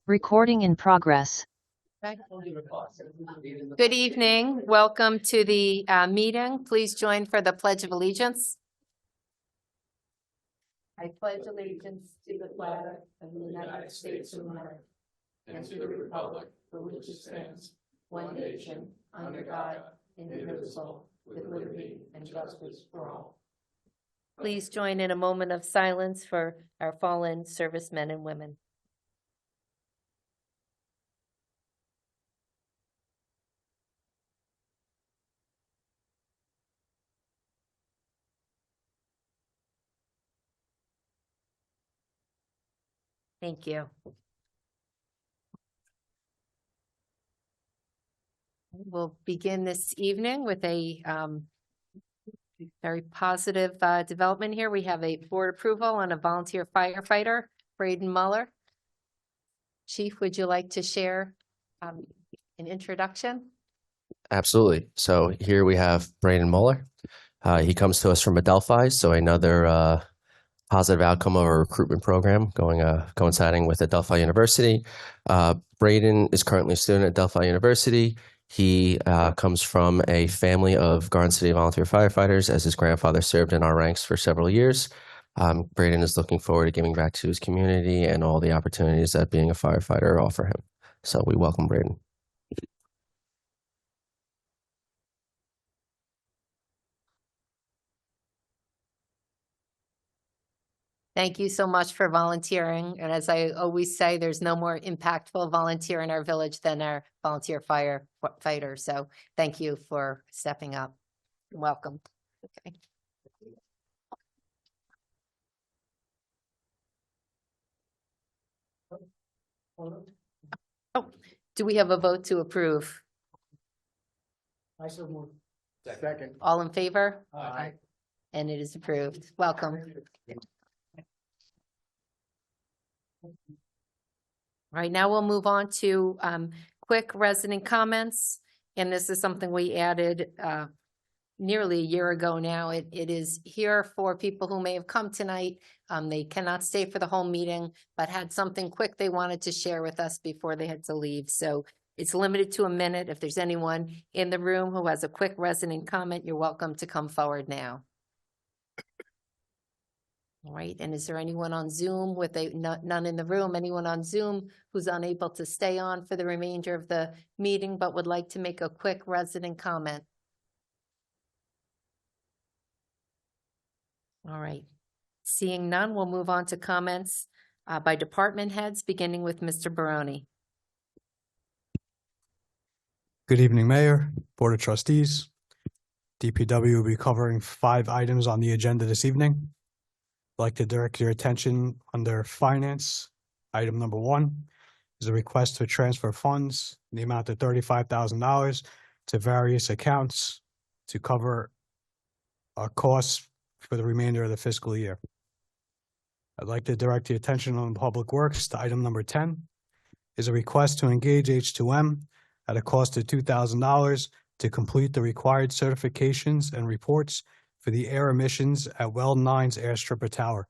Recording in progress. Good evening. Welcome to the meeting. Please join for the Pledge of Allegiance. I pledge allegiance to the flag of the United States of America and to the republic for which it stands, one nation, under God, indivisible, with liberty and justice for all. Please join in a moment of silence for our fallen servicemen and women. Thank you. We'll begin this evening with a very positive development here. We have a board approval on a volunteer firefighter, Braden Muller. Chief, would you like to share an introduction? Absolutely. So here we have Braden Muller. He comes to us from Adelphi, so another positive outcome of a recruitment program coinciding with Adelphi University. Braden is currently a student at Adelphi University. He comes from a family of Garden City volunteer firefighters, as his grandfather served in our ranks for several years. Braden is looking forward to giving back to his community and all the opportunities that being a firefighter offer him. So we welcome Braden. Thank you so much for volunteering. And as I always say, there's no more impactful volunteer in our village than our volunteer firefighter. So thank you for stepping up. Welcome. Okay. Oh, do we have a vote to approve? I so move. Second. All in favor? Aye. And it is approved. Welcome. All right, now we'll move on to quick resident comments. And this is something we added nearly a year ago now. It is here for people who may have come tonight. They cannot stay for the whole meeting, but had something quick they wanted to share with us before they had to leave. So it's limited to a minute. If there's anyone in the room who has a quick resident comment, you're welcome to come forward now. All right, and is there anyone on Zoom with none in the room, anyone on Zoom who's unable to stay on for the remainder of the meeting but would like to make a quick resident comment? All right, seeing none, we'll move on to comments by department heads, beginning with Mr. Baroni. Good evening, Mayor, Board of Trustees. DPW will be covering 5 items on the agenda this evening. I'd like to direct your attention under finance. Item number 1 is a request to transfer funds in the amount of $35,000 to various accounts to cover our costs for the remainder of the fiscal year. I'd like to direct your attention on Public Works to item number 10 is a request to engage H2M at a cost of $2,000 to complete the required certifications and reports for the air emissions at Well 9's Airstripper Tower.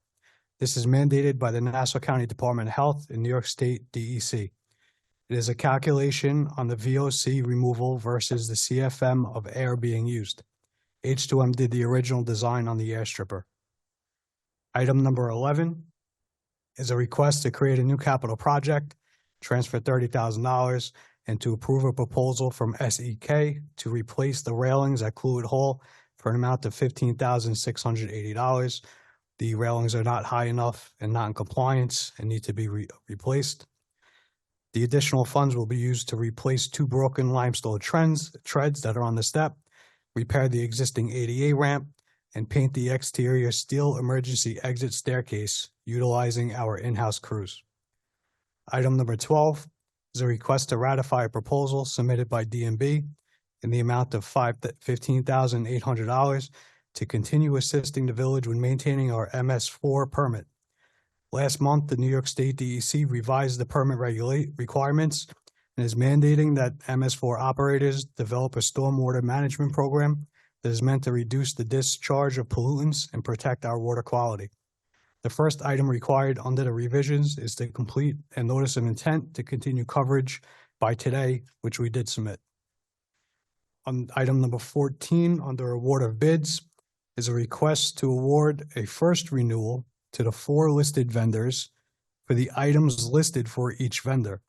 This is mandated by the Nassau County Department of Health and New York State DEC. It is a calculation on the VOC removal versus the CFM of air being used. H2M did the original design on the airstripper. Item number 11 is a request to create a new capital project, transfer $30,000, and to approve a proposal from SEK to replace the railings at Cluett Hall for an amount of $15,680. The railings are not high enough and not in compliance and need to be replaced. The additional funds will be used to replace 2 broken limestone treads that are on the step, repair the existing ADA ramp, and paint the exterior steel emergency exit staircase utilizing our in-house crews. Item number 12 is a request to ratify a proposal submitted by DMB in the amount of $15,800 to continue assisting the village with maintaining our MS4 permit. Last month, the New York State DEC revised the permit requirements and is mandating that MS4 operators develop a stormwater management program that is meant to reduce the discharge of pollutants and protect our water quality. The first item required under the revisions is to complete a notice of intent to continue coverage by today, which we did submit. On item number 14, under award of bids, is a request to award a first renewal to the 4 listed vendors for the items listed for each vendor.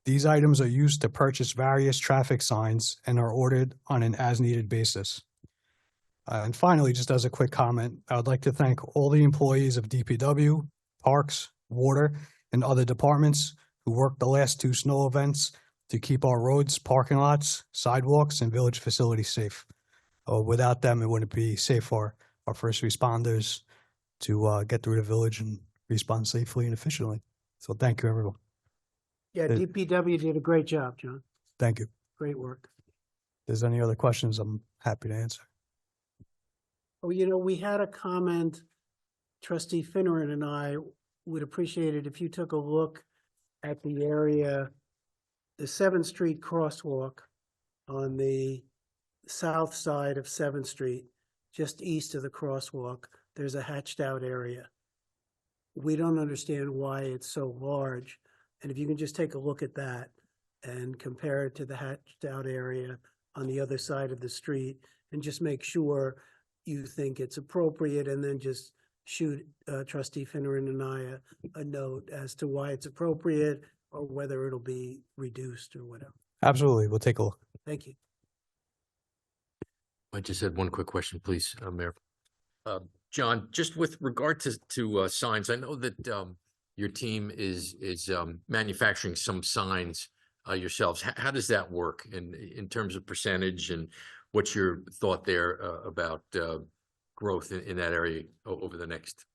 These items are used to purchase various traffic signs and are ordered on an as-needed basis. And finally, just as a quick comment, I would like to thank all the employees of DPW, Parks, Water, and other departments who worked the last 2 snow events to keep our roads, parking lots, sidewalks, and village facilities safe. Without them, it wouldn't be safe for our first responders to get through the village and respond safely and efficiently. So thank you, everyone. Yeah, DPW did a great job, John. Thank you. Great work. If there's any other questions, I'm happy to answer. Oh, we had a comment, Trustee Finneran and I would appreciate it if you took a look at the area, the 7th Street crosswalk on the south side of 7th Street, just east of the crosswalk. There's a hatched out area. We don't understand why it's so large. And if you can just take a look at that and compare it to the hatched out area on the other side of the street and just make sure you think it's appropriate, and then just shoot Trustee Finneran and I a note as to why it's appropriate or whether it'll be reduced or whatever. Absolutely. We'll take a look. Thank you. I just had one quick question, please, Mayor. John, just with regard to signs, I know that your team is manufacturing some signs yourselves. How does that work in terms of percentage, and what's your thought there about growth in that area over the next,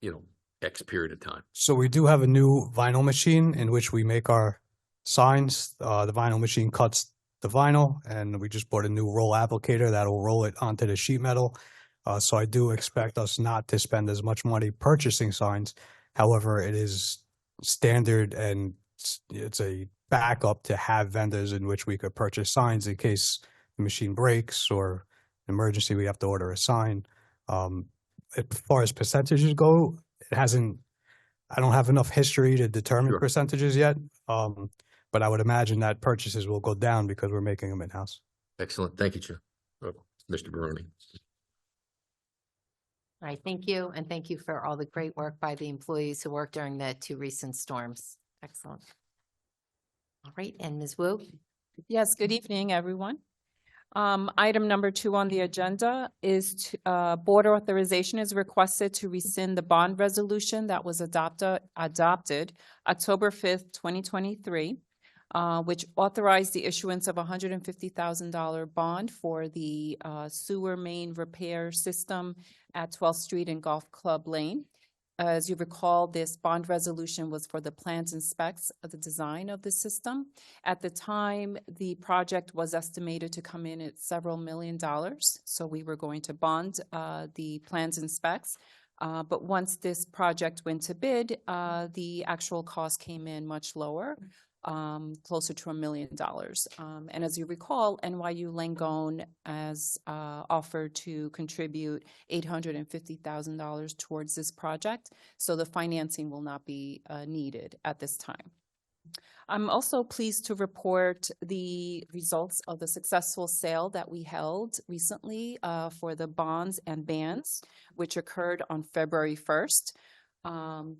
X period of time? So we do have a new vinyl machine in which we make our signs. The vinyl machine cuts the vinyl, and we just bought a new roll applicator that'll roll it onto the sheet metal. So I do expect us not to spend as much money purchasing signs. However, it is standard and it's a backup to have vendors in which we could purchase signs in case the machine breaks or emergency, we have to order a sign. As far as percentages go, I don't have enough history to determine Sure. percentages yet. But I would imagine that purchases will go down because we're making them in-house. Excellent. Thank you, Chair. Mr. Baroni. All right, thank you, and thank you for all the great work by the employees who worked during the 2 recent storms. Excellent. All right, and Ms. Wu? Yes, good evening, everyone. Item number 2 on the agenda is board authorization is requested to rescind the bond resolution that was adopted October 5th, 2023, which authorized the issuance of $150,000 bond for the sewer main repair system at 12th Street and Golf Club Lane. As you recall, this bond resolution was for the plans and specs of the design of the system. At the time, the project was estimated to come in at several $millions. So we were going to bond the plans and specs. But once this project went to bid, the actual cost came in much lower, closer to $1 million. And as you recall, NYU Langone has offered to contribute $850,000 towards this project, so the financing will not be needed at this time. I'm also pleased to report the results of the successful sale that we held recently for the bonds and bands, which occurred on February 1st.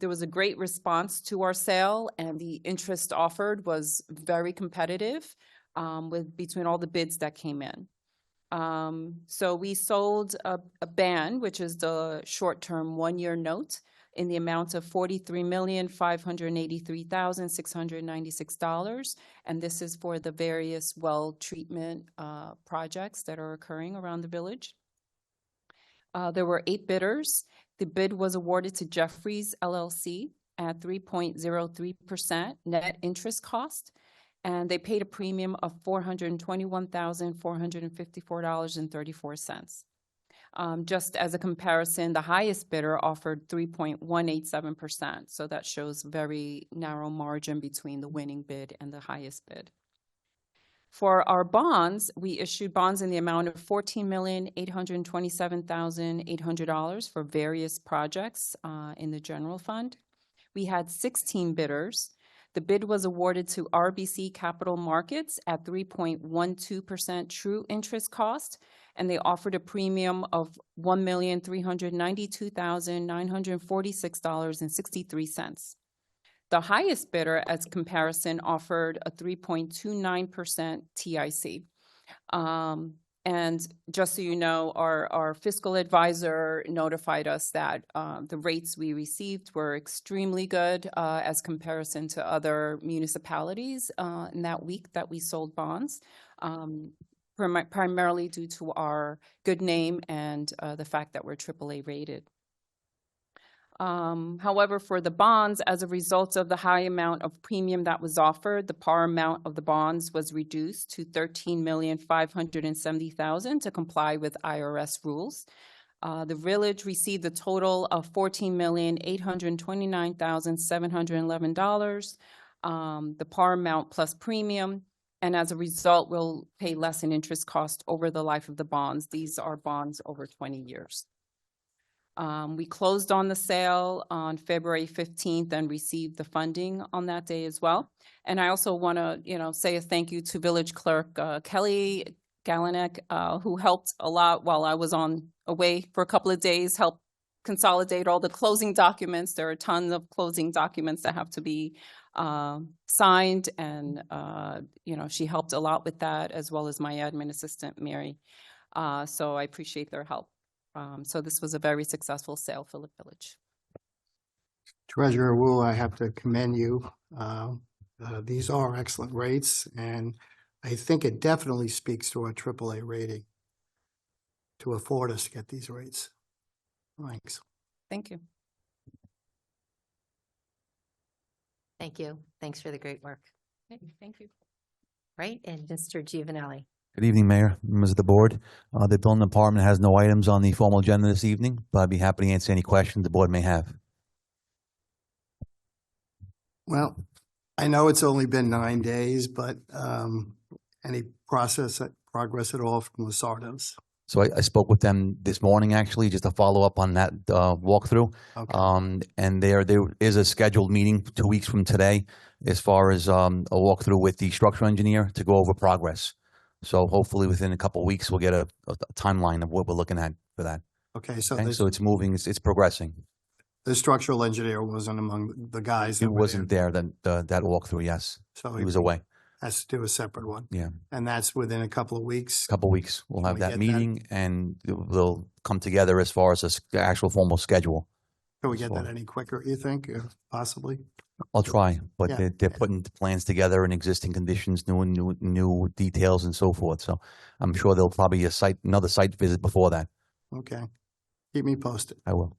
There was a great response to our sale, and the interest offered was very competitive between all the bids that came in. So we sold a band, which is the short-term 1-year note, in the amount of $43,583,696, and this is for the various well treatment projects that are occurring around the village. There were 8 bidders. The bid was awarded to Jeffries LLC at 3.03% net interest cost, and they paid a premium of $421,454.34. Just as a comparison, the highest bidder offered 3.187%, so that shows very narrow margin between the winning bid and the highest bid. For our bonds, we issued bonds in the amount of $14,827,800 for various projects in the general fund. We had 16 bidders. The bid was awarded to RBC Capital Markets at 3.12% true interest cost, and they offered a premium of $1,392,946.63. The highest bidder, as comparison, offered a 3.29% TIC. And just so you know, our fiscal advisor notified us that the rates we received were extremely good as comparison to other municipalities in that week that we sold bonds, primarily due to our good name and the fact that we're AAA rated. However, for the bonds, as a result of the high amount of premium that was offered, the par amount of the bonds was reduced to $13,570,000 to comply with IRS rules. The village received a total of $14,829,711, the par amount plus premium, and as a result, we'll pay less in interest cost over the life of the bonds. These are bonds over 20 years. We closed on the sale on February 15th and received the funding on that day as well. And I also want to, say a thank you to Village Clerk Kelly Galanek, who helped a lot while I was away for a couple of days, helped consolidate all the closing documents. There are tons of closing documents that have to be signed, and she helped a lot with that, as well as my admin assistant, Mary. So I appreciate their help. So this was a very successful sale for the village. Treasurer Wu, I have to commend you. These are excellent rates, and I think it definitely speaks to our AAA rating to afford us to get these rates. Thanks. Thank you. Thank you. Thanks for the great work. Thank you. Right, and Mr. Giovanelli. Good evening, Mayor, members of the board. The building department has no items on the formal agenda this evening, but I'd be happy to answer any questions the board may have. Well, I know it's only been 9 days, but any progress at all from Luzardo's? So I spoke with them this morning, actually, just to follow up on that walkthrough. Okay. And there is a scheduled meeting 2 weeks from today as far as a walkthrough with the structural engineer to go over progress. So hopefully within a couple of weeks, we'll get a timeline of what we're looking at for that. Okay, so Okay? So it's moving, it's progressing. the structural engineer wasn't among the guys. He that were wasn't there that walkthrough, yes. So He was away. has to do a separate one. Yeah. And that's within a couple of weeks. Couple of weeks, we'll Can have we that get that? meeting and they'll come together as far as the actual formal schedule. Can we get So- that any quicker, you think, possibly? I'll try, but Yeah. they're putting the plans together and existing conditions, new details and so forth. So I'm sure there'll probably be another site visit before that. Okay. Keep me posted. I will.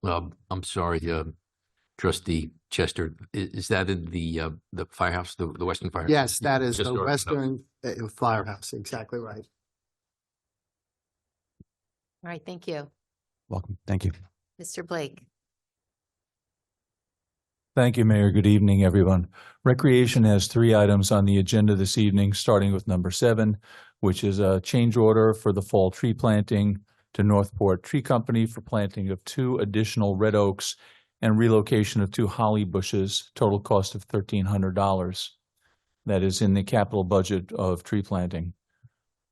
I'm sorry, Trustee Chester, is that in the firehouse, the Western Firehouse? Yes, that is Just the our- Western Firehouse, exactly right. All right, thank you. Welcome. Thank you. Mr. Blake. Thank you, Mayor. Good evening, everyone. Recreation has 3 items on the agenda this evening, starting with number 7, which is a change order for the fall tree planting to Northport Tree Company for planting of 2 additional red oaks and relocation of 2 holly bushes, total cost of $1,300. That is in the capital budget of tree planting.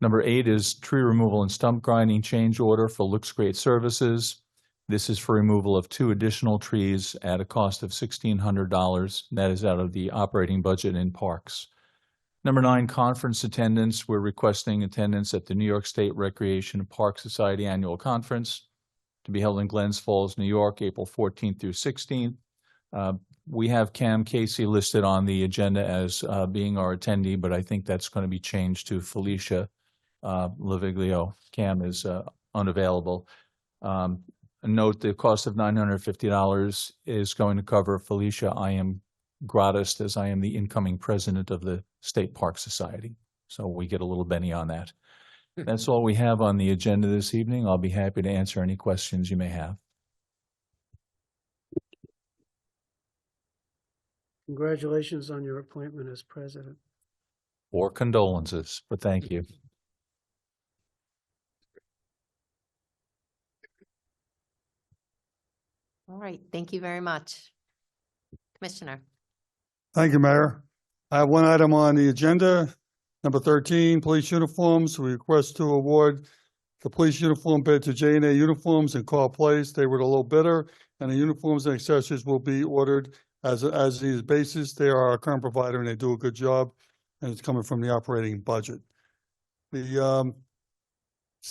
Number 8 is tree removal and stump grinding change order for Looks Great Services. This is for removal of 2 additional trees at a cost of $1,600. That is out of the operating budget in parks. Number 9, conference attendance. We're requesting attendance at the New York State Recreation and Park Society Annual Conference to be held in Glens Falls, New York, April 14th through 16th. We have Cam Casey listed on the agenda as being our attendee, but I think that's going to be changed to Felicia Laviglio. Cam is unavailable. Note the cost of $950 is going to cover Felicia. I am gratis as I am the incoming president of the State Park Society. So we get a little Benny on that. That's all we have on the agenda this evening. I'll be happy to answer any questions you may have. Congratulations on your appointment as president. or condolences, but thank you. All right, thank you very much. Commissioner. Thank you, Mayor. I have one item on the agenda, number 13, police uniforms. We request to award the police uniform bid to J&A Uniforms in Carl Place. They were the low bidder, and the uniforms and accessories will be ordered as these basis. They are our current provider, and they do a good job, and it's coming from the operating budget. Just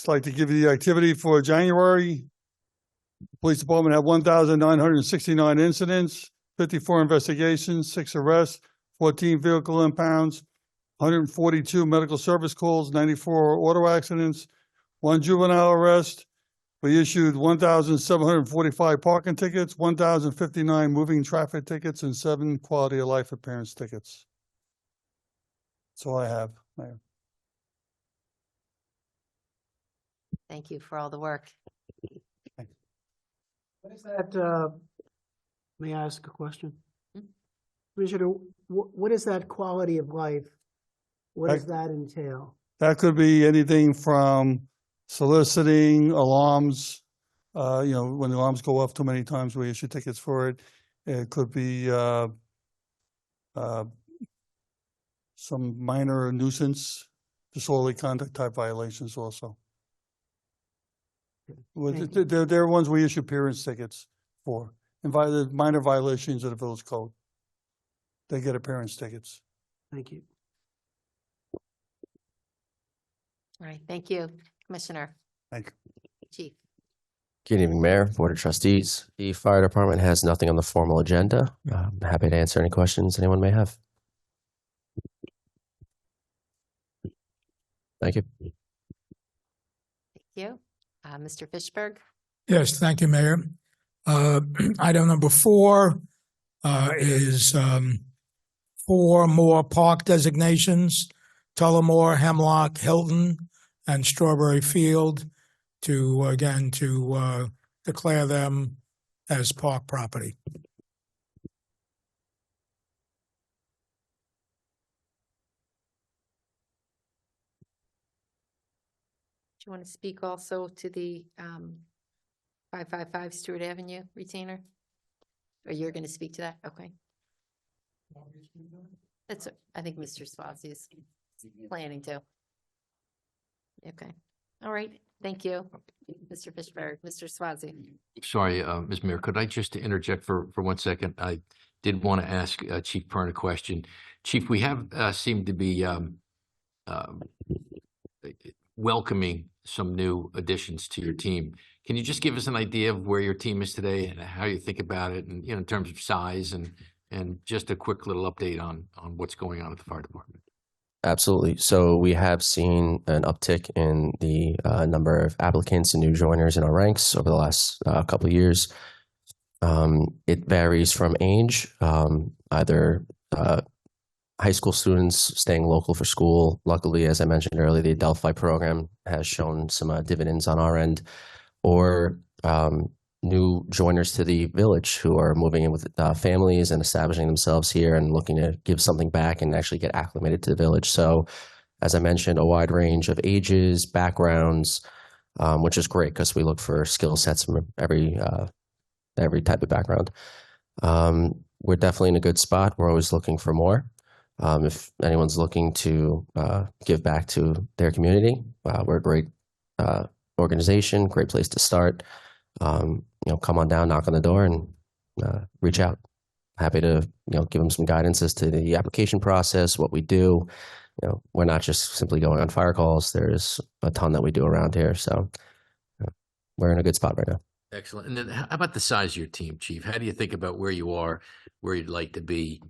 like to give you the activity for January. Police Department had 1,969 incidents, 54 investigations, 6 arrests, 14 vehicle impounds, 142 medical service calls, 94 auto accidents, 1 juvenile arrest. We issued 1,745 parking tickets, 1,059 moving traffic tickets, and 7 quality of life appearance tickets. That's all I have, Mayor. Thank you for all the work. What is that, may I ask a question? Commissioner, what is that quality of life? What does that entail? That could be anything from soliciting alarms, when the alarms go off too many times, we issue tickets for it. It could be some minor nuisance, disorderly conduct type violations also. Thank you. They're ones we issue appearance tickets for, and the minor violations of the village code. They get appearance tickets. Thank you. All right, thank you, Commissioner. Thank you. Chief. Good evening, Mayor, Board of Trustees. The Fire Department has nothing on the formal agenda. I'm happy to answer any questions anyone may have. Thank you. Thank you. Mr. Fishberg. Yes, thank you, Mayor. Item number 4 is 4 more park designations, Tullamore, Hemlock, Hilton, and Strawberry Field to declare them as park property. Do you want to speak also to the 555 Stewart Avenue retainer? Or you're going to speak to that? Okay. I think Mr. Swazi is planning to. Okay. All right. Thank you, Mr. Fishberg. Mr. Swazi. Sorry, Ms. Mayor, could I just interject for 1 second? I did want to ask Chief Pern a question. Chief, we have seemed to be welcoming some new additions to your team. Can you just give us an idea of where your team is today and how you think about it, and in terms of size, and just a quick little update on what's going on at the fire department? Absolutely. So we have seen an uptick in the number of applicants and new joiners in our ranks over the last couple of years. It varies from age, either high school students staying local for school. Luckily, as I mentioned earlier, the Adelphi program has shown some dividends on our end, or new joiners to the village who are moving in with families and establishing themselves here and looking to give something back and actually get acclimated to the village. So, as I mentioned, a wide range of ages, backgrounds, which is great because we look for skill sets from every type of background. We're definitely in a good spot. We're always looking for more. If anyone's looking to give back to their community, we're a great organization, great place to start. Come on down, knock on the door, and reach out. Happy to give them some guidance as to the application process, what we do. We're not just simply going on fire calls. There's a ton that we do around here, so we're in a good spot right now. Excellent. And then how about the size of your team, Chief? How do you think about where you are, where you'd like to be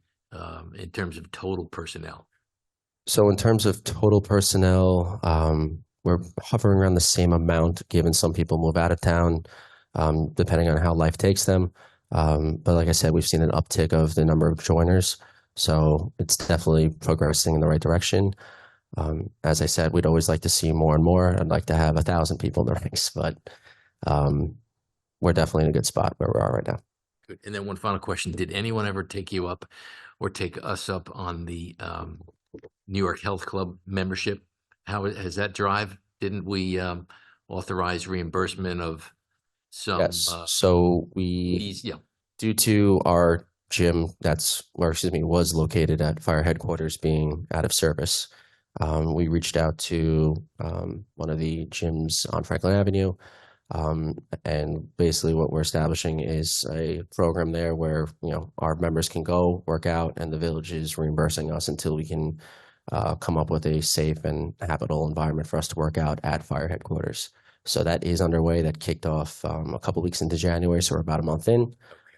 in terms of total personnel? So in terms of total personnel, we're hovering around the same amount, given some people move out of town, depending on how life takes them. But like I said, we've seen an uptick of the number of joiners. So it's definitely progressing in the right direction. As I said, we'd always like to see more and more. I'd like to have 1,000 people in the ranks, but we're definitely in a good spot where we are right now. Good. And then one final question. Did anyone ever take you up or take us up on the New York Health Club membership. How has that drive? Didn't we authorize reimbursement of some Yes, so we, fees? Yeah. due to our gym was located at fire headquarters being out of service, we reached out to one of the gyms on Franklin Avenue. And basically what we're establishing is a program there where, our members can go work out and the village is reimbursing us until we can come up with a safe and habitable environment for us to work out at fire headquarters. So that is underway. That kicked off a couple weeks into January, so we're about a month in.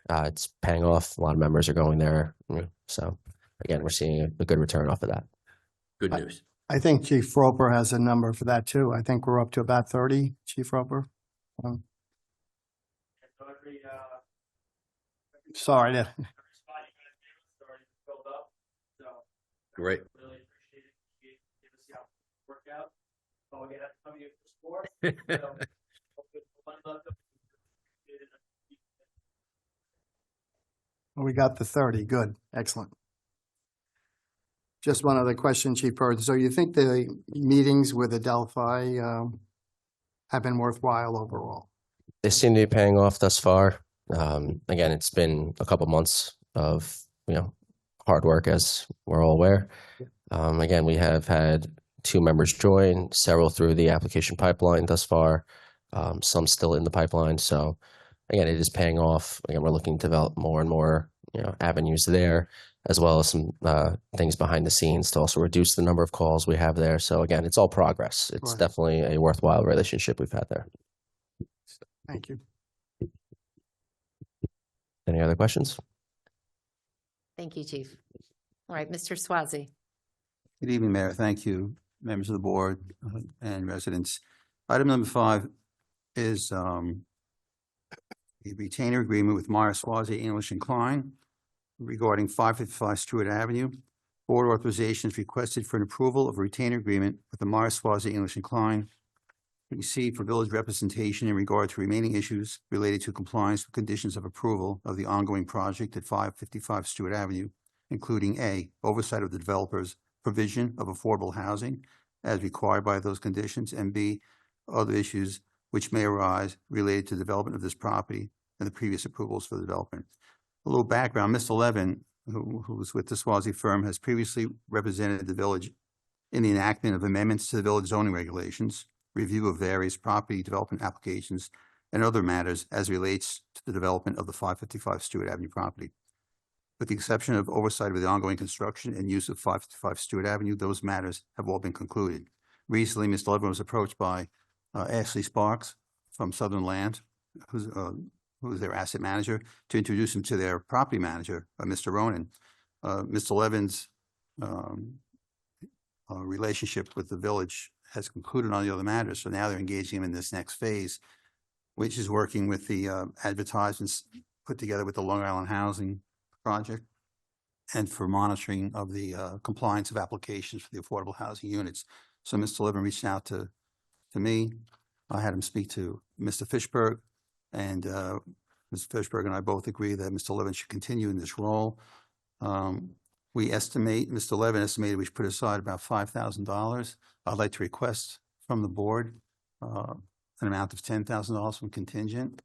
It's paying off. A lot of members are going there. So again, we're seeing a good return off of that. Good news. I think Chief Roper has a number for that too. I think we're up to about 30, Chief Roper. Sorry to. Great. We got the 30. Good. Excellent. Just one other question, Chief Purdy. So you think the meetings with Adelphi have been worthwhile overall? They seem to be paying off thus far. Again, it's been a couple months of, hard work, as we're all aware. Again, we have had 2 members join, several through the application pipeline thus far, some still in the pipeline. So again, it is paying off. Again, we're looking to develop more and more, avenues there, as well as some things behind the scenes to also reduce the number of calls we have there. So again, it's all progress. It's Right. definitely a worthwhile relationship we've had there. Thank you. Any other questions? Thank you, Chief. All right, Mr. Swazi. Good evening, Mayor. Thank you, members of the board and residents. Item number 5 is a retainer agreement with Meyer Swazi English and Klein regarding 555 Stewart Avenue. Board authorization is requested for an approval of a retainer agreement with the Meyer Swazi English and Klein received for village representation in regard to remaining issues related to compliance with conditions of approval of the ongoing project at 555 Stewart Avenue, including A, oversight of the developer's provision of affordable housing as required by those conditions, and B, other issues which may arise related to development of this property and the previous approvals for the development. A little background, Mr. Levin, who was with the Swazi firm, has previously represented the village in the enactment of amendments to the village zoning regulations, review of various property development applications, and other matters as relates to the development of the 555 Stewart Avenue property. With the exception of oversight of the ongoing construction and use of 555 Stewart Avenue, those matters have all been concluded. Recently, Mr. Levin was approached by Ashley Sparks from Southern Land, who's their asset manager, to introduce him to their property manager, Mr. Ronan. Mr. Levin's relationship with the village has concluded on the other matters, so now they're engaging him in this next phase, which is working with the advertisements put together with the Long Island Housing Project and for monitoring of the compliance of applications for the affordable housing units. So Mr. Levin reached out to me. I had him speak to Mr. Fishberg, and Mr. Fishberg and I both agree that Mr. Levin should continue in this role. Mr. Levin estimated we should put aside about $5,000. I'd like to request from the board an amount of $10,000 from contingent.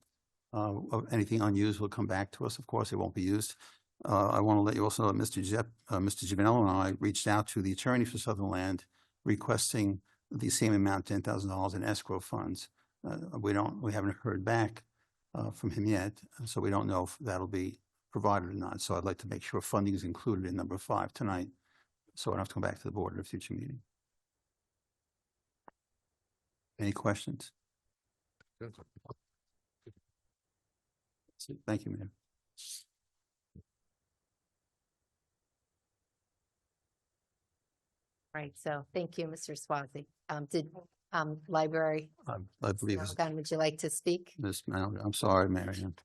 Of anything unused will come back to us. Of course, it won't be used. I want to let you also know that Mr. Giovanello and I reached out to the attorney for Southern Land requesting the same amount, $10,000 in escrow funds. We haven't heard back from him yet, so we don't know if that'll be provided or not. So I'd like to make sure funding is included in number 5 tonight, so I don't have to come back to the board at a future meeting. Any questions? Thank you, Mayor. Right, so thank you, Mr. Swazi. Did library, I believe it's Malagan, would you like to speak? Ms. Mallon. I'm sorry, Marion.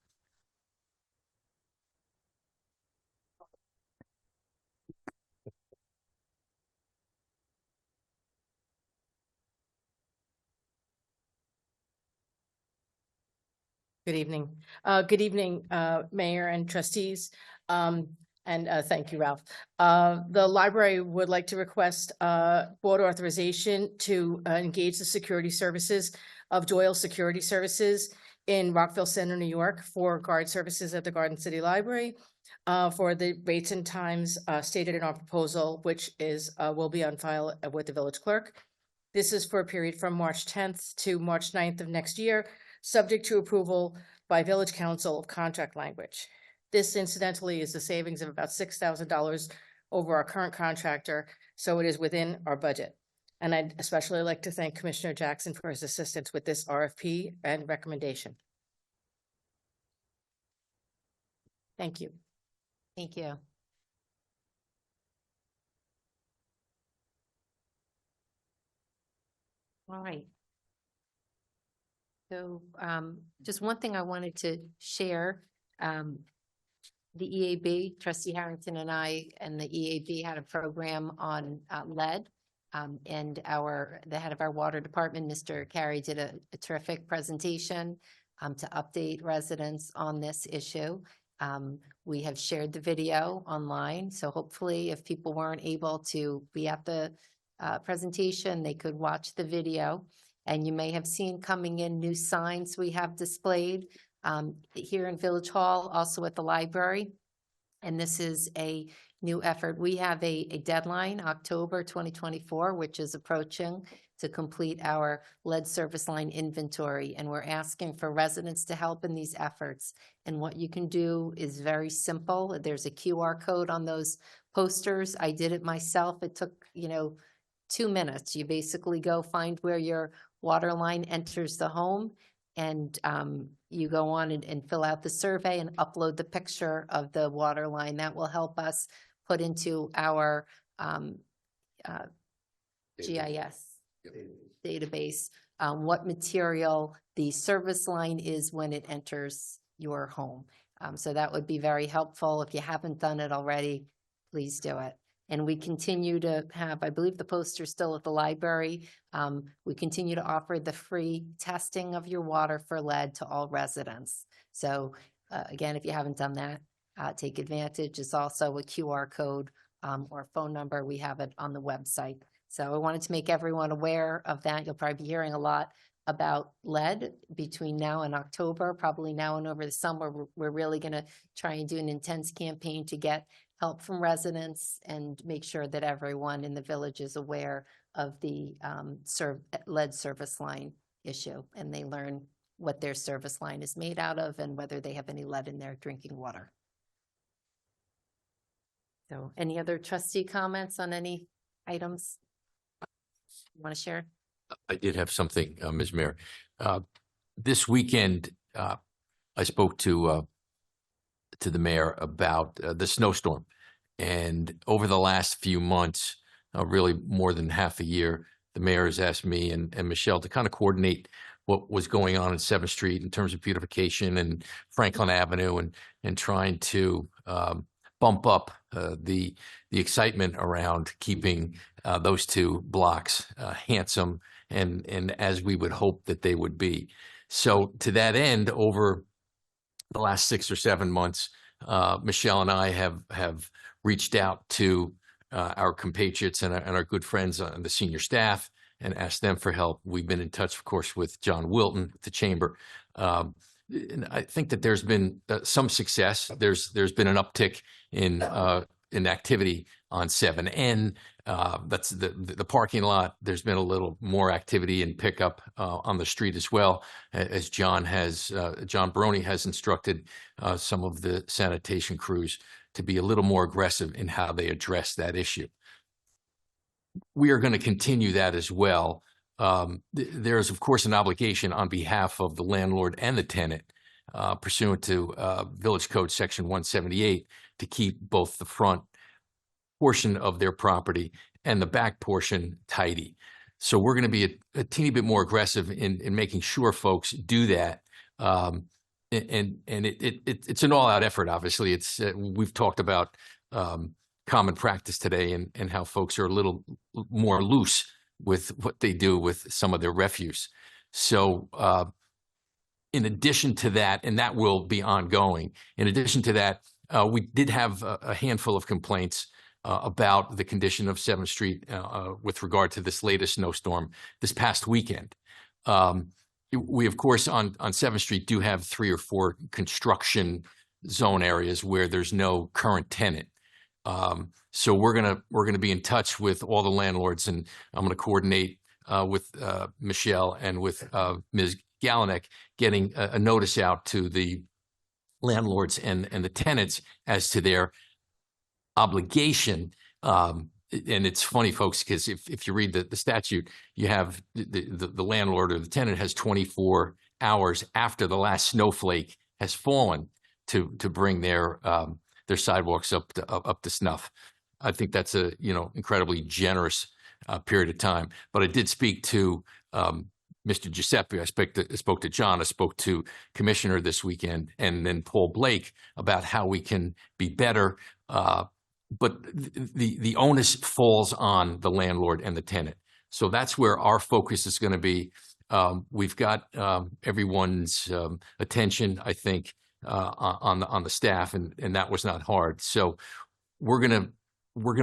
Good evening. Good evening, Mayor and trustees. And thank you, Ralph. The library would like to request board authorization to engage the security services of Doyle Security Services in Rockville Center, New York, for guard services at the Garden City Library for the rates and times stated in our proposal, which is will be on file with the village clerk. This is for a period from March 10th to March 9th of next year, subject to approval by Village Council of contract language. This incidentally is a savings of about $6,000 over our current contractor, so it is within our budget. And I'd especially like to thank Commissioner Jackson for his assistance with this RFP and recommendation. Thank you. Thank you. All right. So just one thing I wanted to share. The EAB, Trustee Harrington and I and the EAB had a program on lead. And the head of our water department, Mr. Carey, did a terrific presentation to update residents on this issue. We have shared the video online, so hopefully if people weren't able to be at the presentation, they could watch the video. And you may have seen coming in new signs we have displayed here in Village Hall, also at the library. And this is a new effort. We have a deadline, October 2024, which is approaching, to complete our lead service line inventory. And we're asking for residents to help in these efforts. And what you can do is very simple. There's a QR code on those posters. I did it myself. It took, 2 minutes. You basically go find where your water line enters the home, and you go on and fill out the survey and upload the picture of the water line. That will help us put into our GIS database what material the service line is when it enters your home. So that would be very helpful. If you haven't done it already, please do it. And we continue to have, I believe the poster's still at the library. We continue to offer the free testing of your water for lead to all residents. So again, if you haven't done that, take advantage. It's also a QR code or phone number. We have it on the website. So I wanted to make everyone aware of that. You'll probably be hearing a lot about lead between now and October, probably now and over the summer. We're really going to try and do an intense campaign to get help from residents and make sure that everyone in the village is aware of the lead service line issue, and they learn what their service line is made out of and whether they have any lead in their drinking water. So any other trustee comments on any items you want to share? I did have something, Ms. Mayor. This weekend, I spoke to the mayor about the snowstorm. And over the last few months, really more than half a year, the mayor has asked me and Michelle to kind of coordinate what was going on in 7th Street in terms of beautification and Franklin Avenue, and trying to bump up the excitement around keeping those two blocks handsome and as we would hope that they would be. So to that end, over the last 6 or 7 months, Michelle and I have reached out to our compatriots and our good friends on the senior staff and asked them for help. We've been in touch, of course, with John Wilton at the chamber. And I think that there's been some success. There's been an uptick in activity on 7N. That's the parking lot. There's been a little more activity and pickup on the street as well, as John Baroni has instructed some of the sanitation crews to be a little more aggressive in how they address that issue. We are going to continue that as well. There is, of course, an obligation on behalf of the landlord and the tenant, pursuant to Village Code Section 178, to keep both the front portion of their property and the back portion tidy. So we're going to be a teeny bit more aggressive in making sure folks do that. And it's an all-out effort. Obviously, we've talked about common practice today and how folks are a little more loose with what they do with some of their refuse. So in addition to that, and that will be ongoing, in addition to that, we did have a handful of complaints about the condition of 7th Street with regard to this latest snowstorm this past weekend. We, of course, on 7th Street do have 3 or 4 construction zone areas where there's no current tenant. So we're gonna be in touch with all the landlords, and I'm gonna coordinate with Michelle and with Ms. Galinek, getting a notice out to the landlords and the tenants as to their obligation. And it's funny, folks, because if you read the statute, you have the landlord or the tenant has 24 hours after the last snowflake has fallen to bring their sidewalks up to snuff. I think that's a incredibly generous period of time. But I did speak to Mr. Giuseppe. I spoke to John. I spoke to Commissioner this weekend, and then Paul Blake about how we can be better. But the onus falls on the landlord and the tenant. So that's where our focus is going to be. We've got everyone's attention, I think, on the staff, and that was not hard. So we're gonna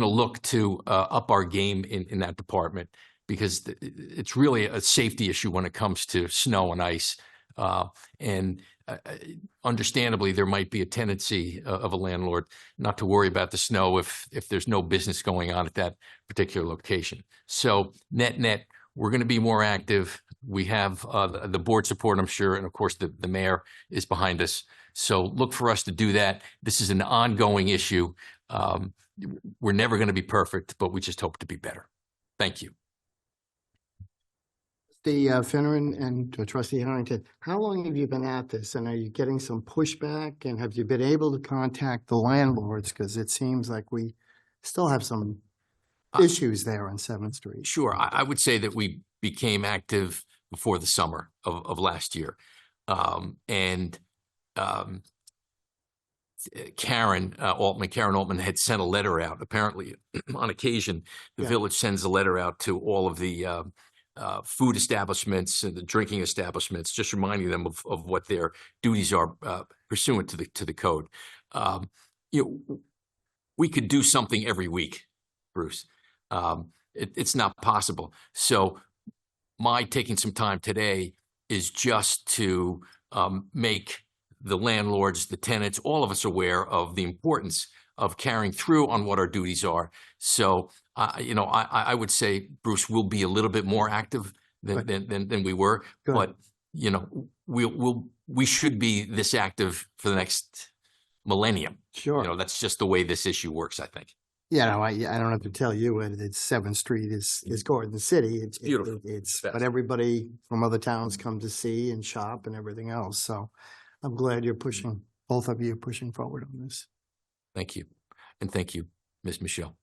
look to up our game in that department, because it's really a safety issue when it comes to snow and ice. And understandably, there might be a tendency of a landlord not to worry about the snow if there's no business going on at that particular location. So net, we're going to be more active. We have the board support, I'm sure, and of course the mayor is behind us. So look for us to do that. This is an ongoing issue. We're never going to be perfect, but we just hope to be better. Thank you. The Finneran and Trustee Harrington, how long have you been at this, and are you getting some pushback, and have you been able to contact the landlords? Because it seems like we still have some issues there on 7th Street. Sure. I would say that we became active before the summer of last year. Karen Altman had sent a letter out. Apparently, on occasion, the village sends a letter out to all of the food establishments and the drinking establishments, just reminding them of what their duties are pursuant to the code. We could do something every week, Bruce. It's not possible. So my taking some time today is just to make the landlords, the tenants, all of us aware of the importance of carrying through on what our duties are. So, I would say, Bruce, we'll be a little bit more active than we were. Good. But, we should be this active for the next millennium. Sure. That's just the way this issue works, I think. Yeah, no, I don't have to tell you, it's 7th Street is Garden City. It's beautiful. But everybody from other towns come to see and shop and everything else. So I'm glad both of you are pushing forward on this. Thank you. And thank you, Ms. Michelle.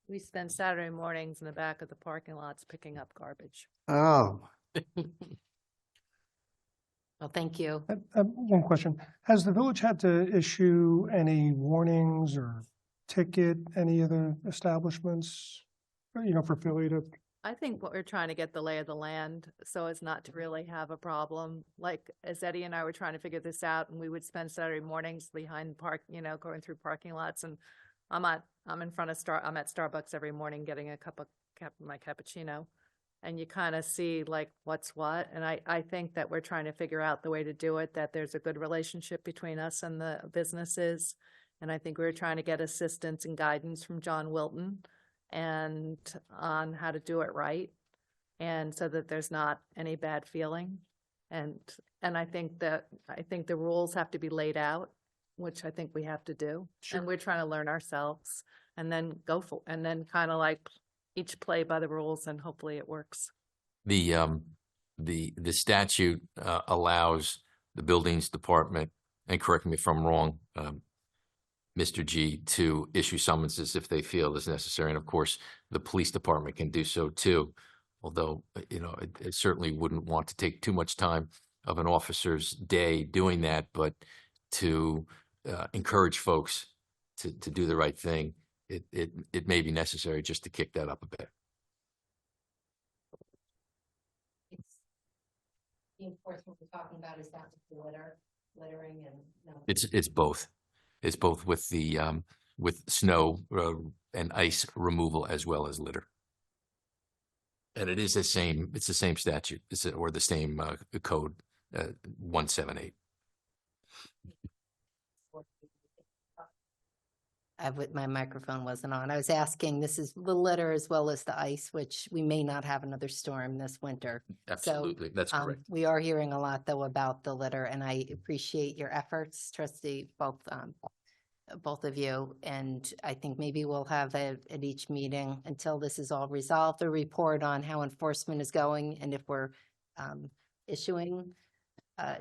We spend Saturday mornings in the back of the parking lots picking up garbage. Oh. Well, thank you. One question. Has the village had to issue any warnings or ticket any of the establishments, for failure to? I think what we're trying to get the lay of the land so as not to really have a problem. Like as Eddie and I were trying to figure this out, and we would spend Saturday mornings behind the park, going through parking lots, and I'm at Starbucks every morning getting a cup of my cappuccino, and you kind of see like what's what. And I think that we're trying to figure out the way to do it, that there's a good relationship between us and the businesses. And I think we're trying to get assistance and guidance from John Wilton and on how to do it right, and so that there's not any bad feeling. And I think the rules have to be laid out, which I think we have to do. Sure. And we're trying to learn ourselves and then and then kind of like each play by the rules, and hopefully it works. The statute allows the buildings department, and correct me if I'm wrong, Mr. G, to issue summonses if they feel is necessary. And of course, the police department can do so too. Although, it certainly wouldn't want to take too much time of an officer's day doing that, but to encourage folks to do the right thing, it may be necessary just to kick that up a bit. The enforcement we're talking about is not just the litter. littering and? No? It's both. It's both with the, with snow, and ice removal as well as litter. And it is it's the same statute, or the same, code, 178. My microphone wasn't on. I was asking, this is the litter as well as the ice, which we may not have another storm this winter. Absolutely, that's correct. We are hearing a lot though about the litter, and I appreciate your efforts, Trustee, both of you. And I think maybe we'll have at each meeting, until this is all resolved, a report on how enforcement is going and if we're issuing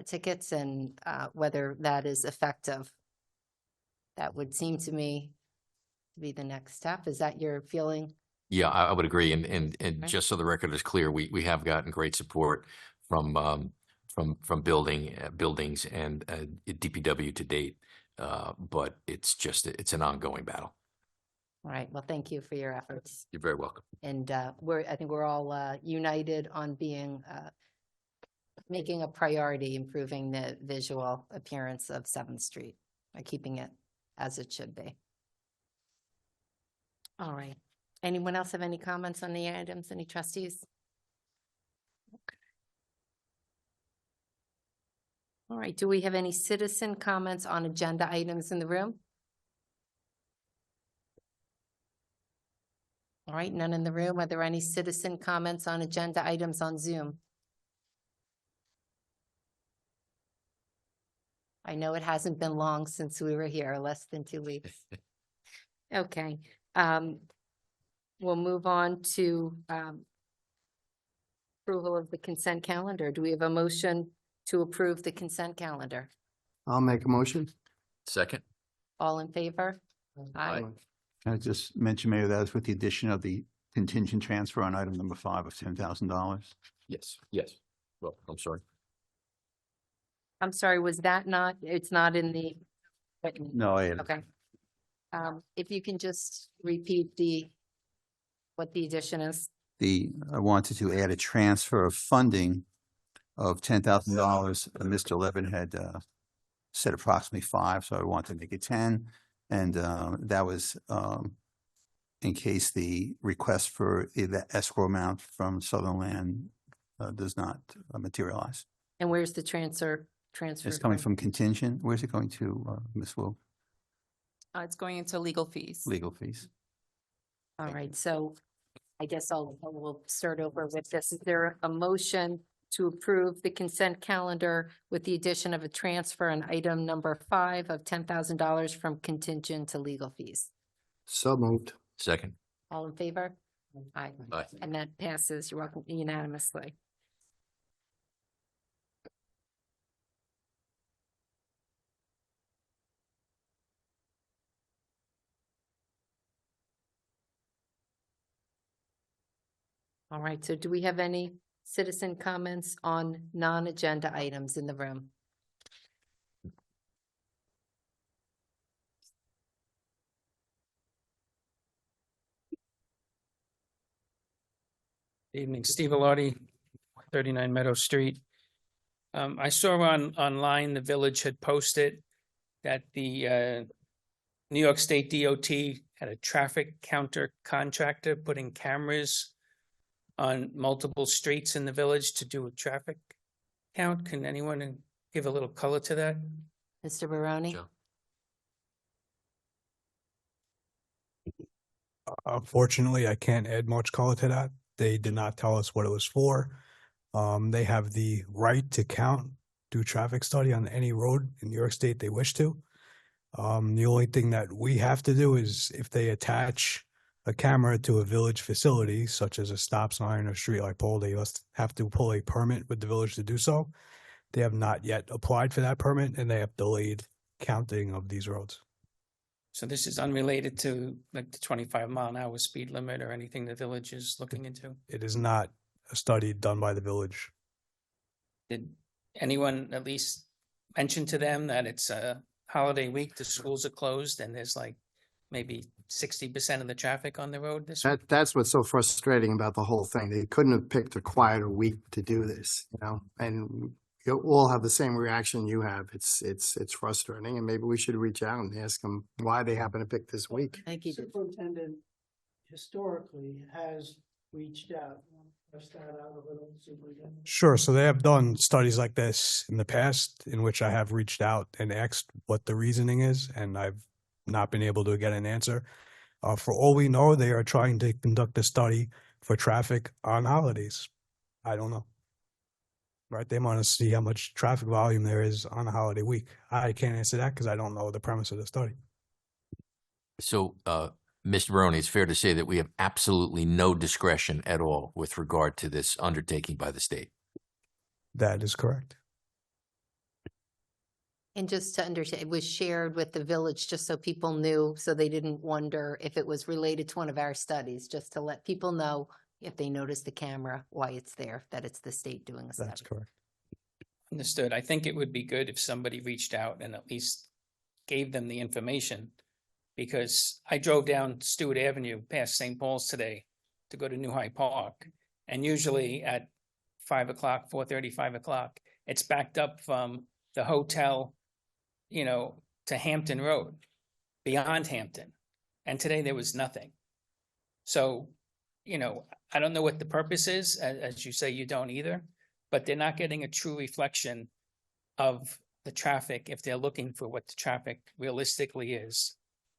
tickets and whether that is effective. That would seem to me to be the next step. Is that your feeling? Yeah, I would agree. And just so the record is clear, we have gotten great support from buildings and DPW to date. But it's an ongoing battle. All right. Well, thank you for your efforts. You're very welcome. And I think we're all united on making a priority, improving the visual appearance of 7th Street by keeping it as it should be. All right. Anyone else have any comments on the items? Any trustees? Okay. All right. Do we have any citizen comments on agenda items in the room? All right. None in the room. Are there any citizen comments on agenda items on Zoom? I know it hasn't been long since we were here, less than 2 weeks. Okay. We'll move on to approval of the consent calendar. Do we have a motion to approve the consent calendar? I'll make a motion. Second? All in favor? Aye. Can I just mention, Mayor, that was with the addition of the contingent transfer on item number 5 of $10,000. Yes. Well, I'm sorry. I'm sorry, was that not, it's not in the. No, Okay. If you can just repeat what the addition is. I wanted to add a transfer of funding of $10,000. Mr. Levin had said approximately 5, so I wanted to make it 10. And that was in case the request for the escrow amount from Southern Land does not materialize. And where's the transfer? It's coming from contingent. Where's it going to, Ms. Wu? It's going into legal fees. Legal fees. All right, so I guess we'll start over with this. Is there a motion to approve the consent calendar with the addition of a transfer on item number 5 of $10,000 from contingent to legal fees? So moved. Second? All in favor? Aye. Aye. And that passes, you're welcome, unanimously. All right, so do we have any citizen comments on non-agenda items in the room? Evening, Steve Alardi, 39 Meadow Street. I saw online the village had posted that the New York State DOT had a traffic counter contractor putting cameras on multiple streets in the village to do a traffic count. Can anyone give a little color to that? Mr. Baroni? Joe. Unfortunately, I can't add much color to that. They did not tell us what it was for. They have the right to do traffic study on any road in New York State they wish to. The only thing that we have to do is if they attach a camera to a village facility, such as a stop sign or streetlight pole, they must have to pull a permit with the village to do so. They have not yet applied for that permit, and they have delayed counting of these roads. So this is unrelated to like the 25-mile-an-hour speed limit or anything the village is looking into? It is not a study done by the village. Did anyone at least mention to them that it's a holiday week, the schools are closed, and there's like maybe 60% of the traffic on the road this week? That's what's so frustrating about the whole thing. They couldn't have picked a quieter week to do this, and you'll all have the same reaction you have. It's frustrating, and maybe we should reach out and ask them why they happen to pick this week. Thank you. Superintendent historically has reached out. Flesh that out a little, Superintendent. Sure. So they have done studies like this in the past in which I have reached out and asked what the reasoning is, and I've not been able to get an answer. For all we know, they are trying to conduct a study for traffic on holidays. I don't know. Right? They want to see how much traffic volume there is on a holiday week. I can't answer that because I don't know the premise of the study. So, Mr. Barone, it's fair to say that we have absolutely no discretion at all with regard to this undertaking by the state. That is correct. And just to understand, it was shared with the village, just so people knew, so they didn't wonder if it was related to one of our studies, just to let people know if they notice the camera, why it's there, that it's the state doing a study. That's correct. Understood. I think it would be good if somebody reached out and at least gave them the information. Because I drove down Stewart Avenue past St. Paul's today to go to New Hyde Park. And usually at 5 o'clock, 4:30, 5 o'clock, it's backed up from the hotel, to Hampton Road, beyond Hampton. And today there was nothing. So, I don't know what the purpose is, as you say, you don't either, but they're not getting a true reflection of the traffic if they're looking for what the traffic realistically is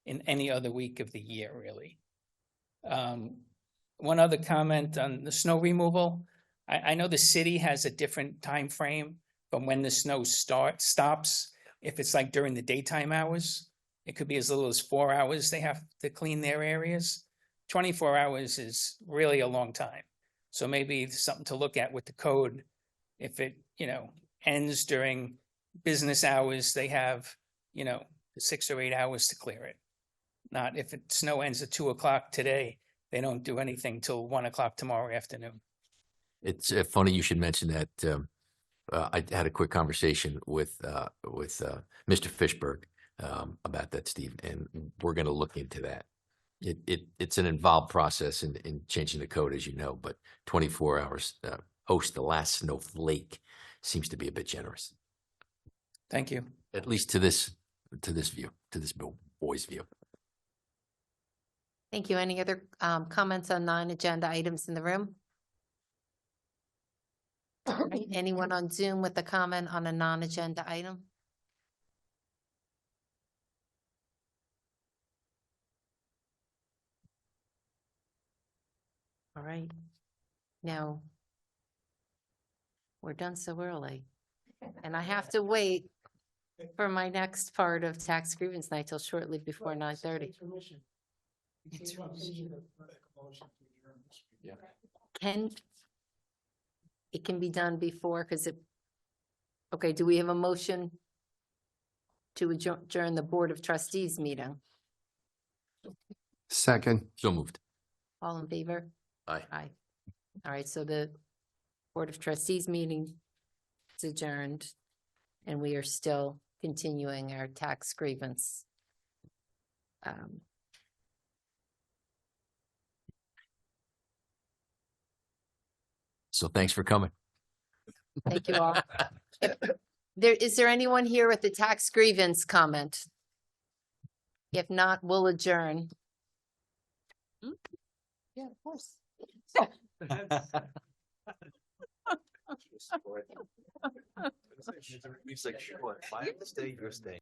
in any other week of the year, really. One other comment on the snow removal. I know the city has a different time frame from when the snow stops. If it's like during the daytime hours, it could be as little as 4 hours they have to clean their areas. 24 hours is really a long time. So maybe something to look at with the code. If it, ends during business hours, they have, 6 or 8 hours to clear it. Not if snow ends at 2 o'clock today, they don't do anything till 1 o'clock tomorrow afternoon. It's funny you should mention that. I had a quick conversation with Mr. Fishberg about that, Steve, and we're going to look into that. It's an involved process in changing the code, as you know, but 24 hours post the last snowflake seems to be a bit generous. Thank you. At least to this boy's view. Thank you. Any other comments on non-agenda items in the room? All right, anyone on Zoom with a comment on a non-agenda item? All right. Now, we're done so early, and I have to wait for my next part of tax grievance night till shortly before 9:30. It can be done before, okay, do we have a motion to adjourn the Board of Trustees meeting? Second. So moved. All in favor? Aye. Aye. All right, so the Board of Trustees meeting is adjourned, and we are still continuing our tax grievance. So thanks for coming. Thank you all. Is there anyone here with the tax grievance comment? If not, we'll adjourn. Yeah, of course. He's like, sure, if I have to stay, you're staying.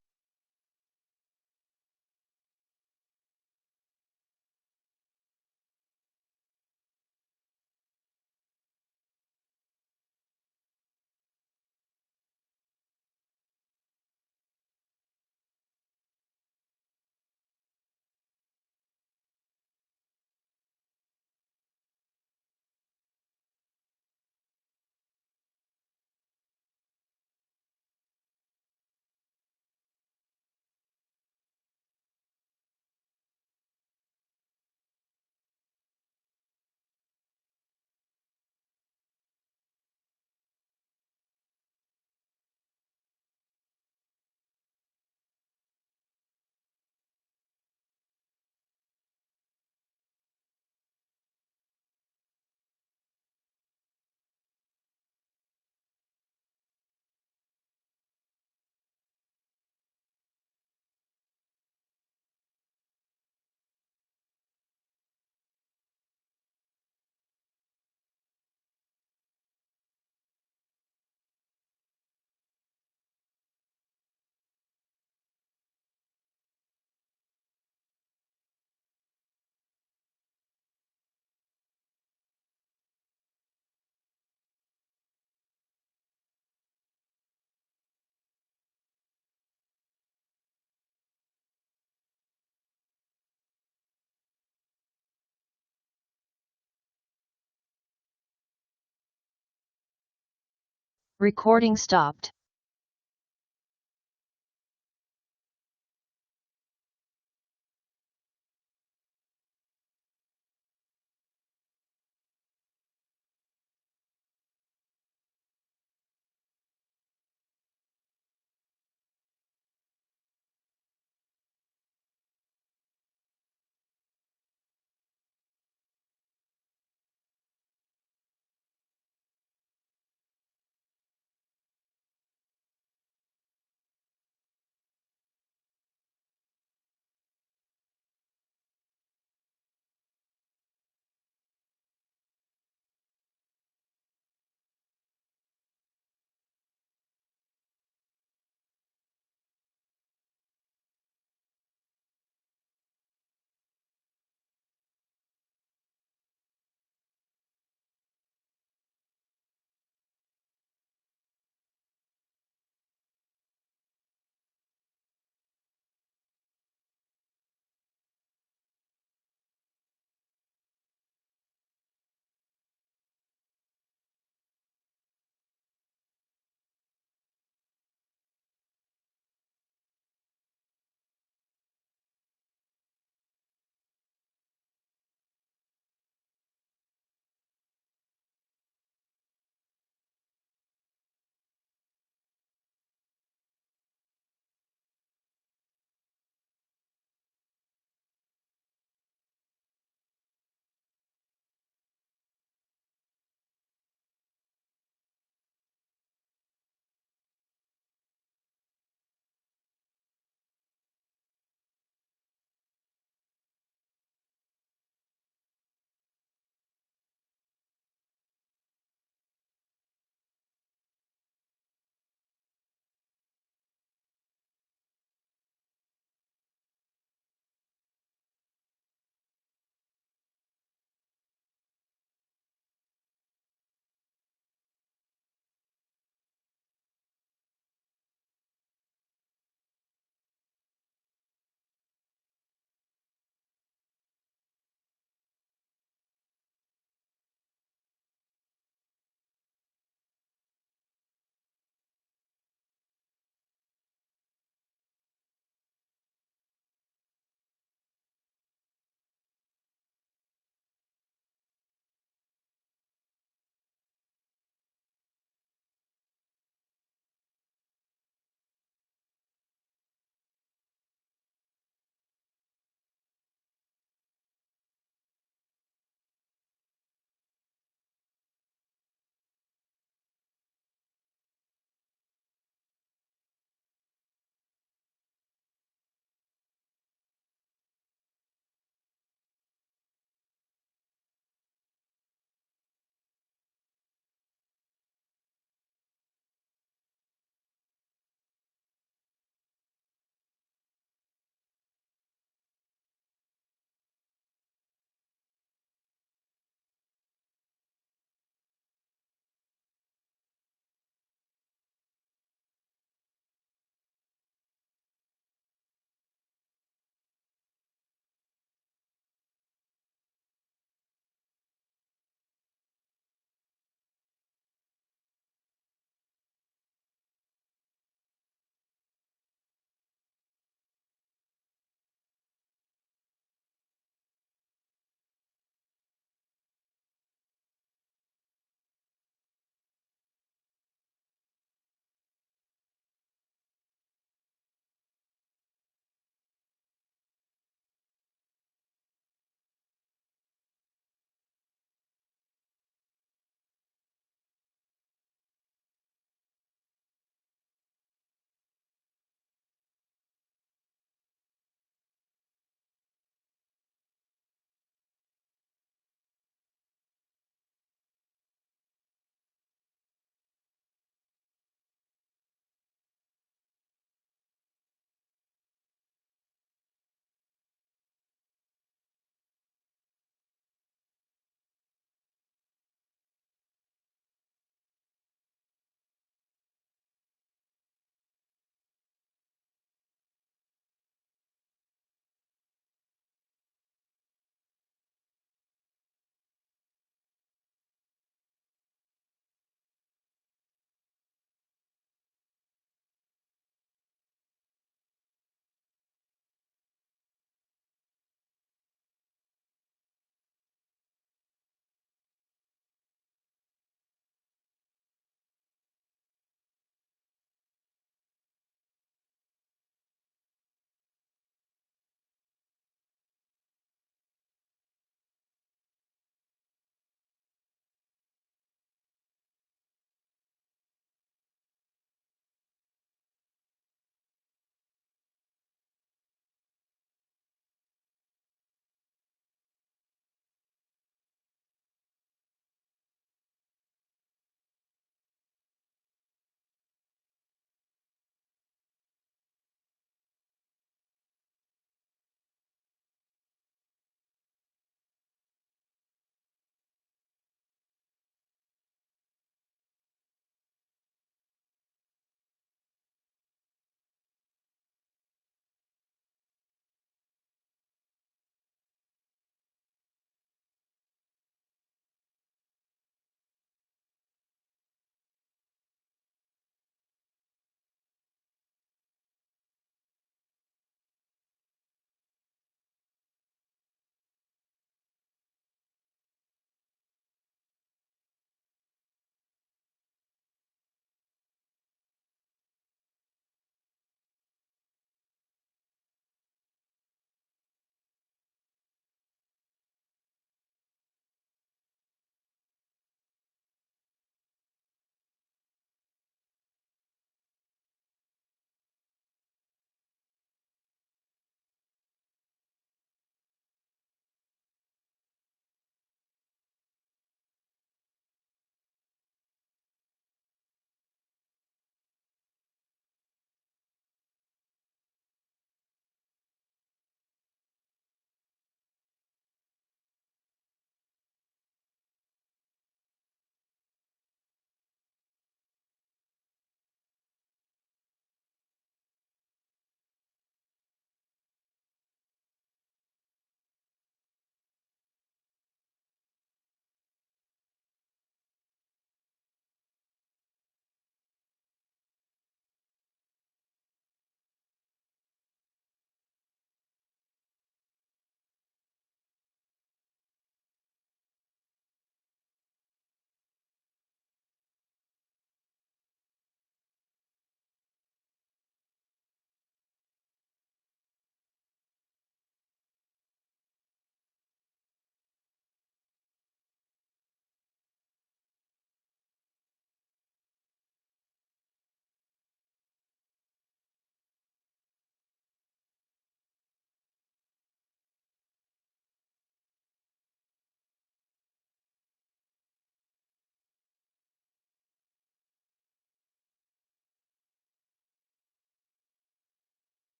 Recording stopped.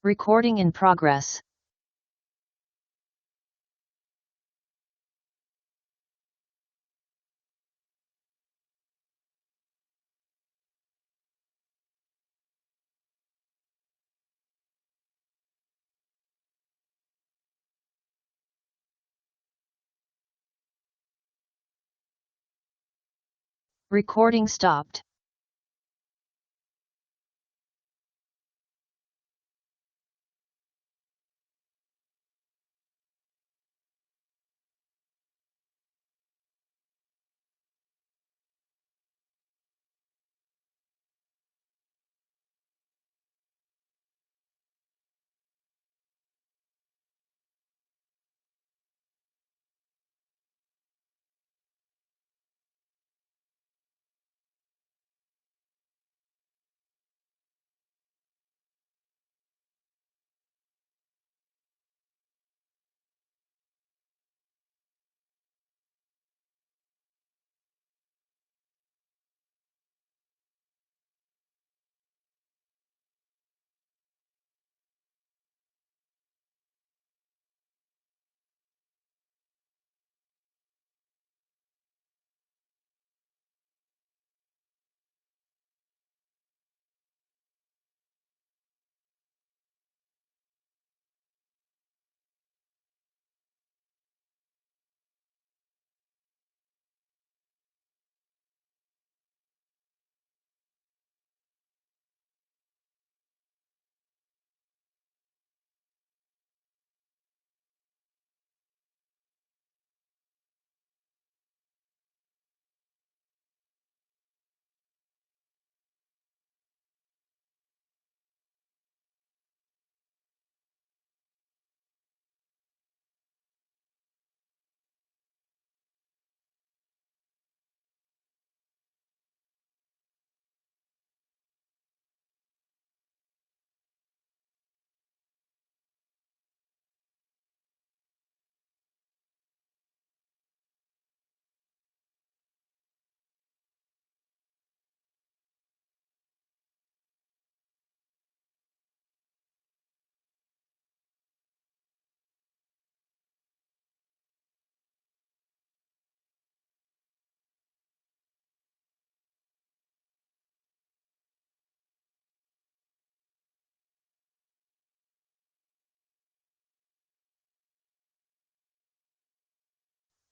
Recording in progress. Recording stopped.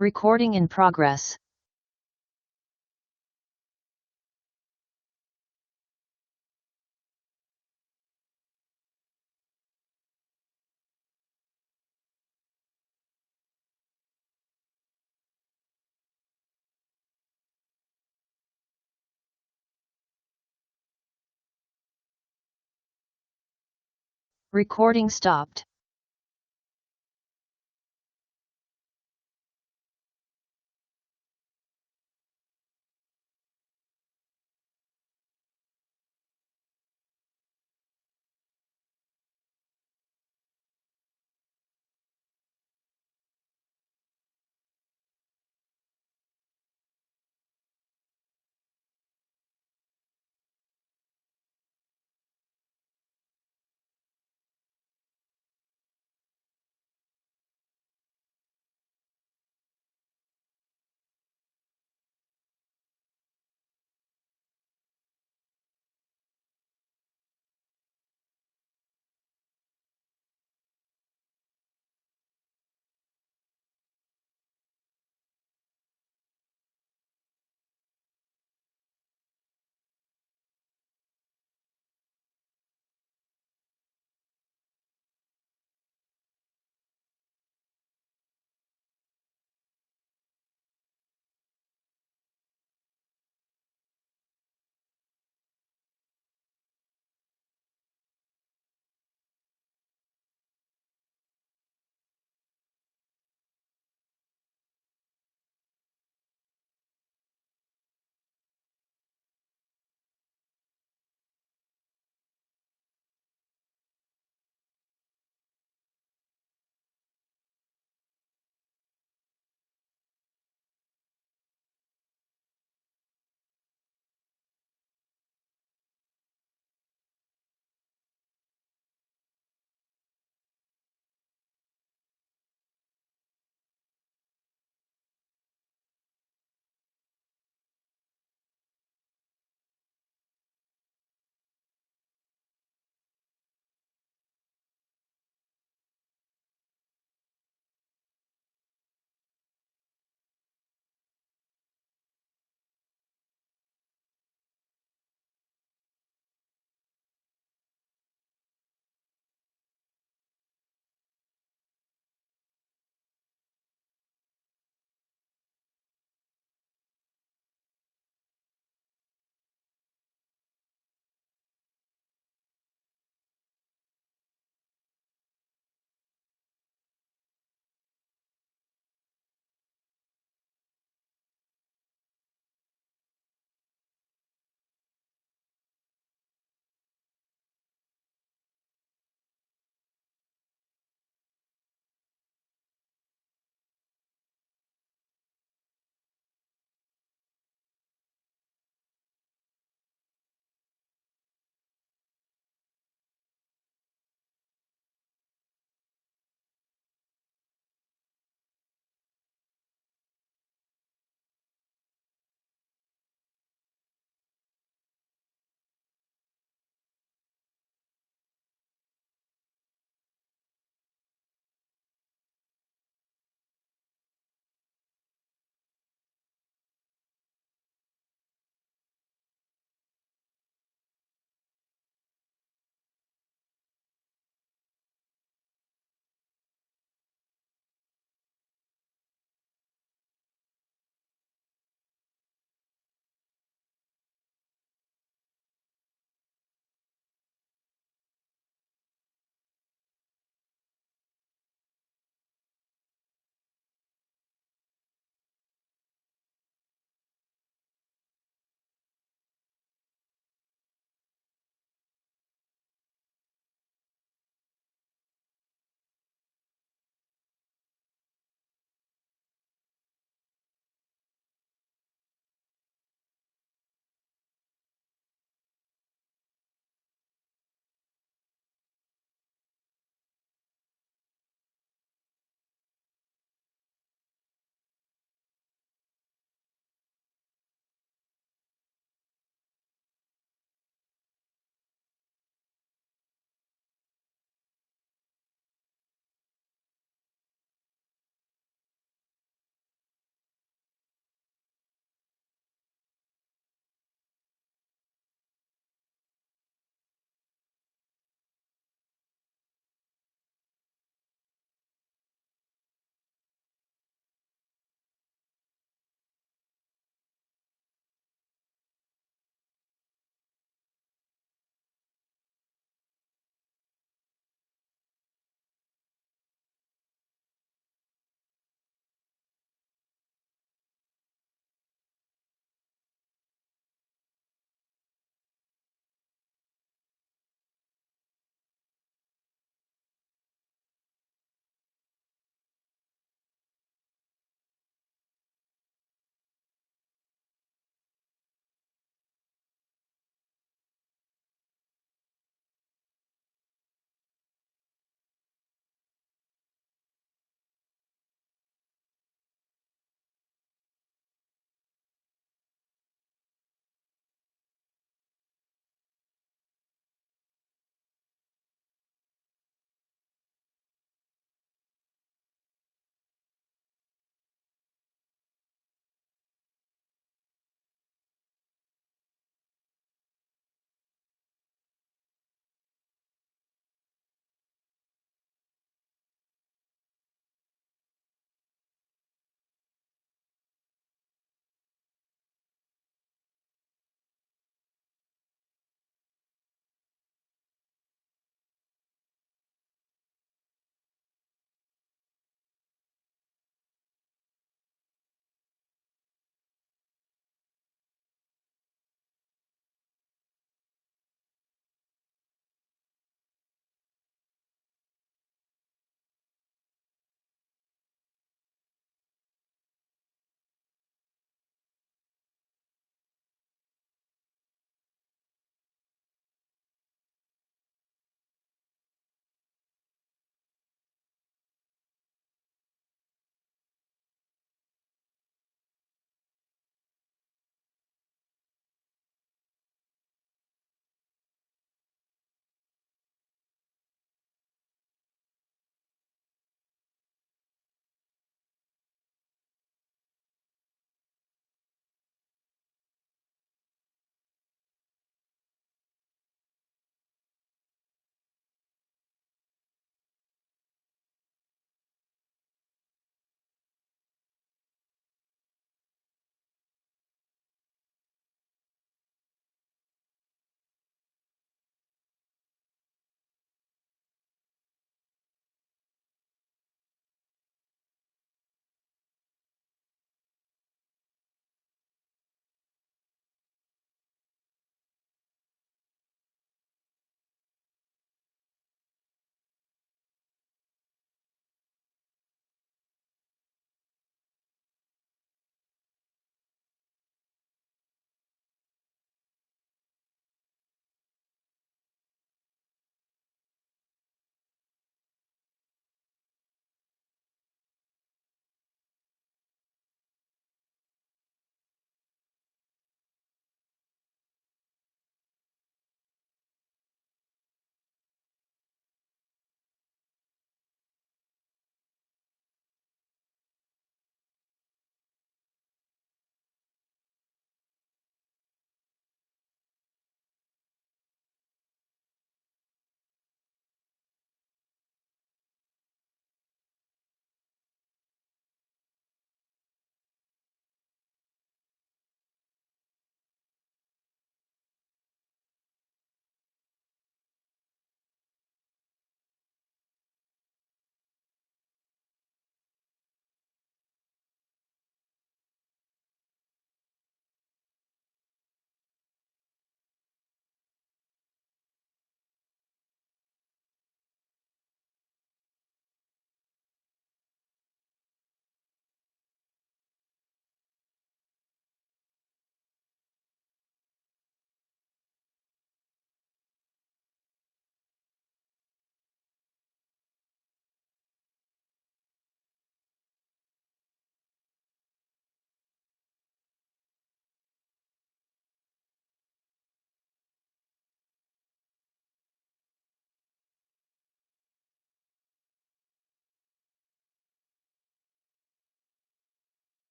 Recording in progress. Recording stopped.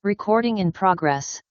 Recording in progress.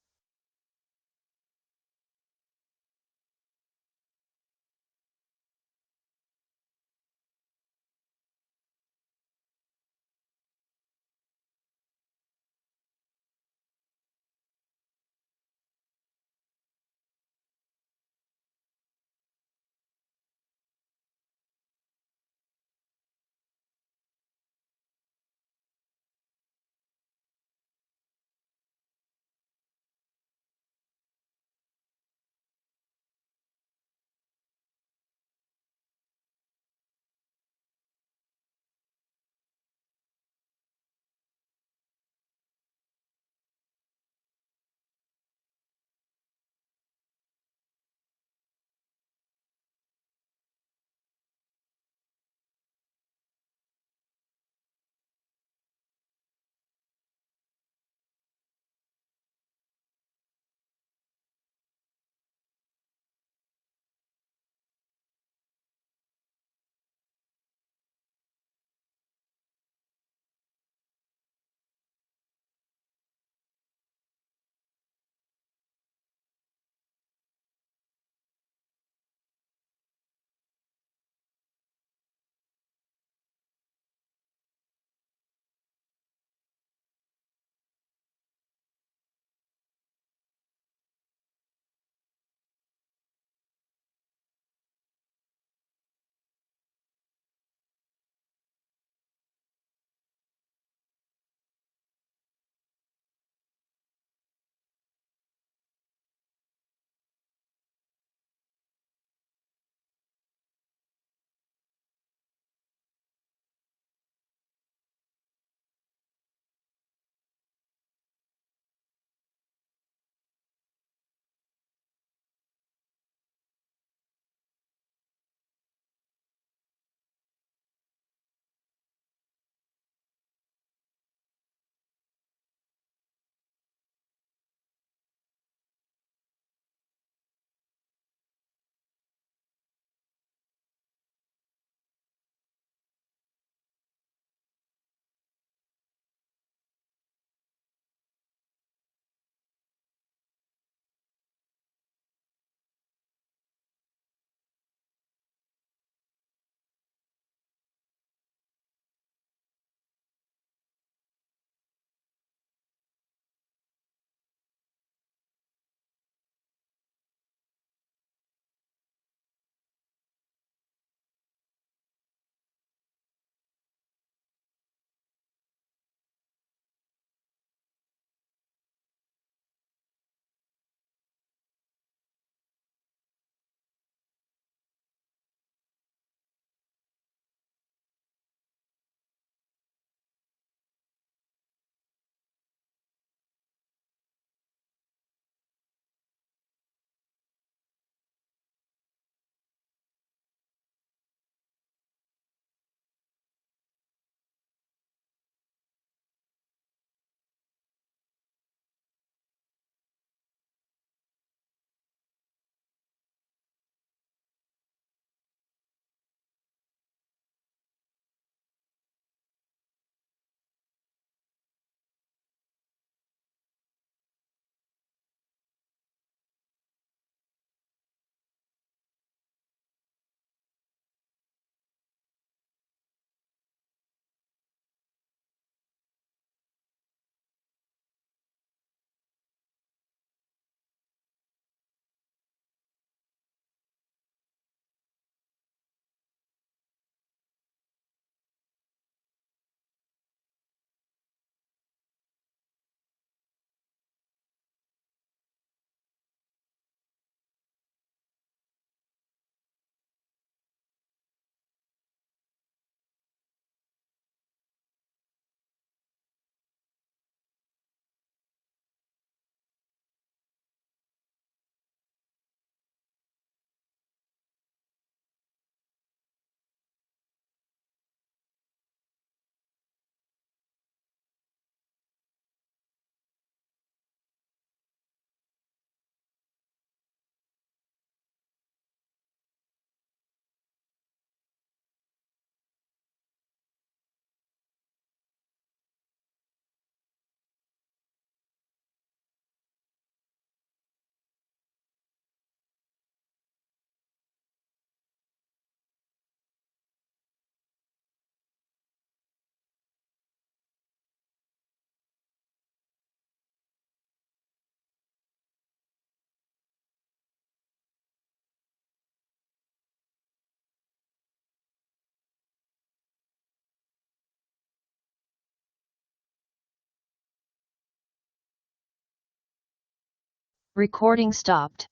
Recording stopped.